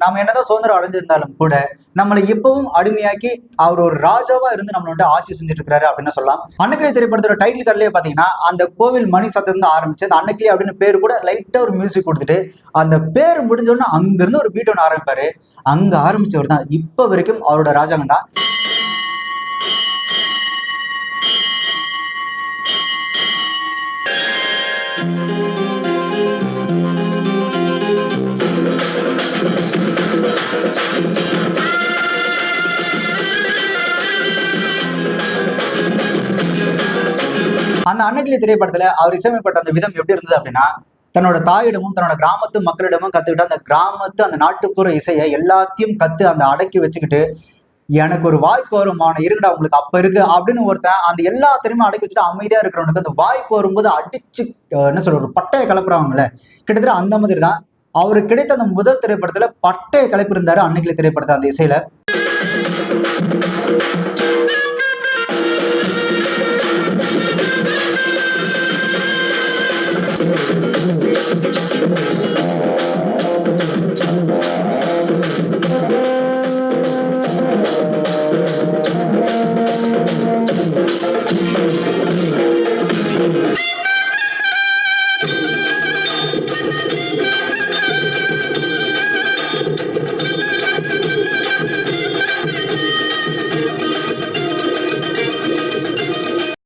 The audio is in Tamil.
நாம என்னதான் சுதந்திரம் அடைஞ்சிருந்தாலும் கூட நம்மளை இப்பவும் அடிமையாக்கி அவர் ஒரு ராஜாவா இருந்து நம்மள வந்து ஆட்சி செஞ்சுட்டு இருக்காரு அப்படின்னு சொல்லலாம். அன்னக்கிளி திரைப்படத்தோட டைட்டில் கார்டுலயே பாத்தீங்கன்னா அந்த கோவில் மணி சத்தம் ஆரம்பிச்சு அந்த அன்னக்கிளி அப்படின்னு பேரு கூட லைட்டா ஒரு மியூசிக் கொடுத்துட்டு அந்த பேர் முடிஞ்சோன்னா அங்க இருந்து ஒரு பீட் ஒன்று ஆரம்பிப்பாரு. அங்க ஆரம்பிச்சவர் தான் இப்ப வரைக்கும் அவரோட ராஜாங்கம் தான். அந்த அன்னக்கிளி திரைப்படத்துல அவர் இசையமைப்பட்ட அந்த விதம் எப்படி இருந்தது அப்படின்னா, தன்னோட தாயிடமும் தன்னோட கிராமத்து மக்களிடமும் கத்துக்கிட்ட அந்த கிராமத்து அந்த நாட்டுப்புற இசையை எல்லாத்தையும் கத்து அந்த அடக்கி வச்சுக்கிட்டு, எனக்கு ஒரு வாய்ப்பு வரும் இருக்குடா உங்களுக்கு அப்ப இருக்கு அப்படின்னு ஒருத்தன் அந்த எல்லாத்தையுமே அடக்கி வச்சுட்டு அமைதியா இருக்கிறவனுக்கு அந்த வாய்ப்பு வரும்போது அடிச்சு என்ன சொல்ற ஒரு பட்டையை கிளப்புறாங்கல்ல, கிட்டத்தட்ட அந்த மாதிரி தான் அவருக்கு கிடைத்த அந்த முதல் திரைப்படத்துல பட்டையை கிளப்பியிருந்தாரு அன்னக்கிளி திரைப்படத்தை அந்த இசையில.